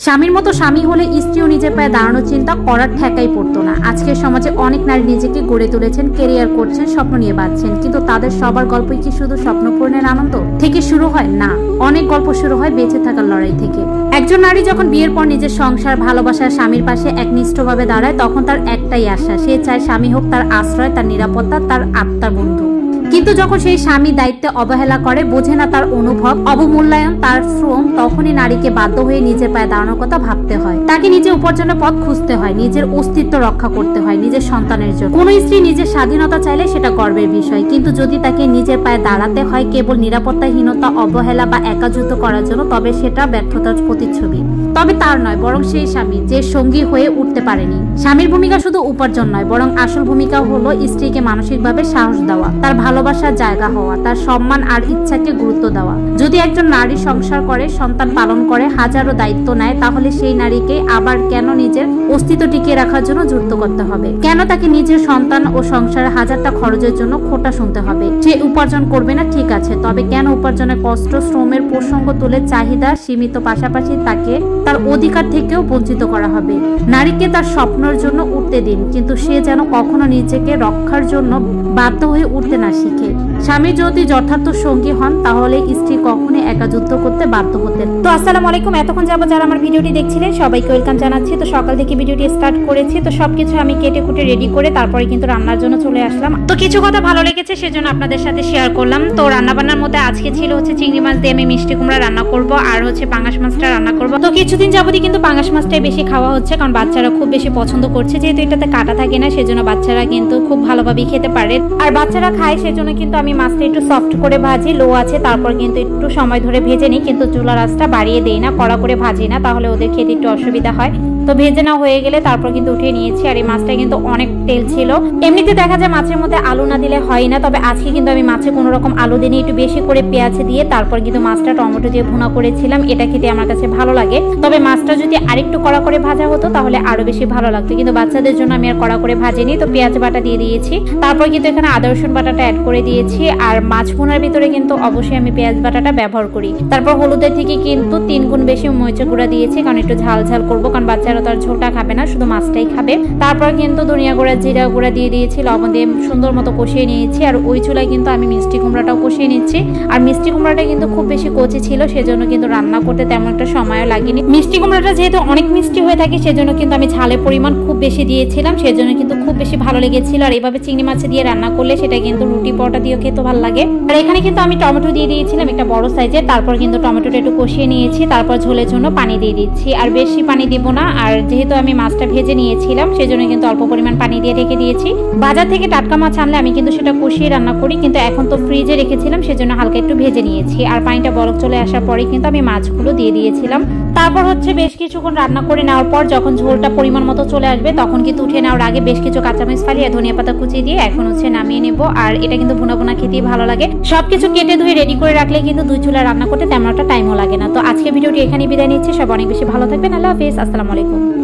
স্বামীর মতো স্বামী হলে স্ত্রীও নিজের পায়ে দাঁড়ানোর চিন্তা করার ঠেকাই পড়তো না। আজকের সমাজে অনেক নারী নিজেকে গড়ে তুলেছেন, কেরিয়ার করছেন, স্বপ্ন নিয়ে বাঁচছেন, কিন্তু তাদের সবার গল্পই কি শুধু স্বপ্ন পূরণের আনন্দ থেকে শুরু হয়? না, অনেক গল্প শুরু হয় বেঁচে থাকার লড়াই থেকে। একজন নারী যখন বিয়ের পর নিজের সংসার, ভালোবাসার স্বামীর পাশে একনিষ্ঠভাবে দাঁড়ায়, তখন তার একটাই আশা, সে চায় স্বামী হোক তার আশ্রয়, তার নিরাপত্তা, তার আত্মার বন্ধু। কিন্তু যখন সেই স্বামী দায়িত্বে অবহেলা করে, বোঝে না তার অনুভব, অবমূল্যায়ন তার শ্রম, তখনই নারীকে বাধ্য হয়ে নিজের পায়ে দাঁড়ানোর কথা ভাবতে হয়। তাকে নিজে উপার্জনের পথ খুঁজতে হয়, নিজের অস্তিত্ব রক্ষা করতে হয় নিজের সন্তানের জন্য। কোন স্ত্রী নিজের স্বাধীনতা চাইলে সেটা গর্বের বিষয়, কিন্তু যদি তাকে নিজের পায়ে দাঁড়াতে হয় কেবল নিরাপত্তাহীনতা, অবহেলা বা একাযুক্ত করার জন্য, তবে সেটা ব্যর্থতার প্রতিচ্ছবি। তবে তার নয়, বরং সেই স্বামী যে সঙ্গী হয়ে উঠতে পারেনি। স্বামীর ভূমিকা শুধু উপার্জন নয়, বরং আসল ভূমিকা হলো স্ত্রীকে মানসিকভাবে সাহস দেওয়া, তার ভালোবাসার জায়গা হওয়া, তার সম্মান আর ইচ্ছাকে গুরুত্ব দেওয়া। যদি একজন নারী সংসার করে, সন্তান পালন করে, হাজারো দায়িত্ব নেয়, তাহলে সেই নারীকে আবার কেন নিজের অস্তিত্ব টিকিয়ে রাখার জন্য যুক্ত করতে হবে? কেন তাকে নিজের সন্তান ও সংসারে হাজারটা খরচের জন্য খোটা শুনতে হবে? সে উপার্জন করবে না, ঠিক আছে, তবে কেন উপার্জনের কষ্ট, শ্রমের প্রসঙ্গ তুলে চাহিদা সীমিত, পাশাপাশি তাকে তার অধিকার থেকেও বঞ্চিত করা হবে? নারীকে তার স্বপ্নের জন্য উঠতে দিন, কিন্তু সে যেন কখনো নিজেকে রক্ষার জন্য বাধ্য হয়ে উঠতে না শিখে। স্বামী যদি যথার্থ সঙ্গী হন, তাহলে স্ত্রী কখনোই একা যুদ্ধ করতে বাধ্য হতেন। তো আসসালামু আলাইকুম, এতক্ষণ যাবো যারা আমার ভিডিওটি দেখছিলেন সবাইকে ওয়েলকাম জানাচ্ছি। তো সকাল থেকে ভিডিওটি স্টার্ট করেছি, তো সবকিছু আমি কেটে কুটে রেডি করে তারপরে কিন্তু রান্নার জন্য চলে আসলাম। তো কিছু কথা ভালো লেগেছে সেজন্য আপনাদের সাথে শেয়ার করলাম। তো রান্না বান্নার মধ্যে আজকে ছিল হচ্ছে চিংড়ি মাছ দিয়ে আমি মিষ্টি কুমড়া রান্না করব, আর হচ্ছে পাঙ্গাস মাছটা রান্না করব। তো কিছুদিন যাবতই কিন্তু পাঙ্গাস মাছটাই বেশি খাওয়া হচ্ছে, কারণ বাচ্চারা খুব বেশি পছন্দ করছে, যেহেতু এটাতে কাটা থাকে না, সেজন্য বাচ্চারা কিন্তু খুব ভালোভাবে খেতে পারে। আর বাচ্চারা খায় সেজন্য কিন্তু আমি মাছটা একটু সফট করে ভাজি, লো আছে, তারপর কিন্তু একটু সময় ধরে ভেজে নিই, কিন্তু চুলার আঁচটা বাড়িয়ে দেই না, কড়া করে ভাজি না, তাহলে ওদের খেতে একটু অসুবিধা হয়। তো ভেজে না হয়ে গেলে তারপর কিন্তু উঠিয়ে নিয়েছি। আর এই মাছটা কিন্তু অনেক তেল ছিল। এমনিতে দেখা যায় মাছের মধ্যে আলু না দিলে হয় না, তবে আজকে কিন্তু আমি মাছে কোনো রকম আলু দিইনি, একটু বেশি করে পেঁয়াজ দিয়ে তারপর কিন্তু মাছটা টমেটো দিয়ে ভুনা করেছিলাম। এটা খেতে আমার কাছে ভালো লাগে, তবে মাছটা যদি আরেকটু কড়া করে ভাজা হতো তাহলে আরো বেশি ভালো লাগতো, কিন্তু বাচ্চাদের জন্য আমি আর কড়া করে ভাজিনি। তো পেঁয়াজ বাটা দিয়ে দিয়েছি, তারপর কিন্তু এখানে আদা রসুন বাটাটা অ্যাড করে দিয়েছি। আর মাছ ভুনার ভিতরে কিন্তু অবশ্যই আমি পেঁয়াজ বাটাটা ব্যবহার করি। তারপর হলুদের থেকে কিন্তু 3 গুণ বেশি মরিচের গুঁড়া দিয়েছি, কারণ একটু ঝাল ঝাল করবো, কারণ বাচ্চারা তো আর ঝোলটা খাবে না, শুধু মাছটাই খাবে। তারপর কিন্তু ধনিয়া গুঁড়া, জিরা গুঁড়া দিয়ে দিয়েছি, লবণ দিয়ে সুন্দর মতো কষিয়ে নিয়েছি। আর ওই চুলায় কিন্তু আমি মিষ্টি কুমড়াটাও কষিয়ে নিচ্ছি। আর মিষ্টি কুমড়াটা কিন্তু খুব বেশি কচি ছিল, সেজন্য কিন্তু রান্না করতে তেমন একটা সময়ও লাগেনি। মিষ্টি কুমড়াটা যেহেতু অনেক মিষ্টি হয়ে থাকে, সেজন্য কিন্তু আমি ঝালের পরিমাণ খুব বেশি দিয়েছিলাম, সেজন্য কিন্তু খুব বেশি ভালো লেগেছিল। আর এইভাবে চিংড়ি মাছ দিয়ে রান্না করলে সেটা কিন্তু রুটি পরোটা দিয়েও খেতে ভালো লাগে। আর এখানে কিন্তু আমি টমেটো দিয়ে দিয়েছিলাম একটা বড় সাইজের, তারপর কিন্তু টমেটোটা একটু কষিয়ে নিয়েছি, তারপর ঝোলের জন্য পানি দিয়ে দিচ্ছি। আর বেশি পানি দিব না, আর যেহেতু আমি মাছটা ভেজে নিয়েছিলাম সেজন্য কিন্তু অল্প পরিমাণ পানি দিয়ে রেখে দিয়েছি। বাজার থেকে টাটকা মাছ আনলে আমি কিন্তু সেটা কষিয়ে রান্না করি, কিন্তু এখন তো ফ্রিজে রেখেছিলাম সেজন্য হালকা একটু ভেজে নিয়েছি। আর পানিটা বলক চলে আসার পরে কিন্তু আমি মাছগুলো দিয়ে দিয়েছিলাম। তারপর হচ্ছে বেশ কিছুক্ষণ রান্না করে নেওয়ার পর যখন ঝোলটা পরিমাণ মতো চলে আসবে, তখন কিন্তু উঠিয়ে নেওয়ার আগে বেশ কিছু কাঁচামরিচ ফালিয়ে ধনিয়া পাতা কুচিয়ে দিয়ে এখন হচ্ছে নামিয়ে নেব। আর এটা কিন্তু ভুনা ভুনা খেতেই ভালো লাগে। সবকিছু কেটে ধুয়ে রেডি করে রাখলে কিন্তু 2 চুলা রান্না করতে তেমন একটা টাইমও লাগে না। তো আজকে ভিডিওটি এখানেই বিদায় নিচ্ছি। সব অনেক বেশি ভালো থাকবেন। আল্লাহ হাফেজ, আসসালামু আলাইকুম।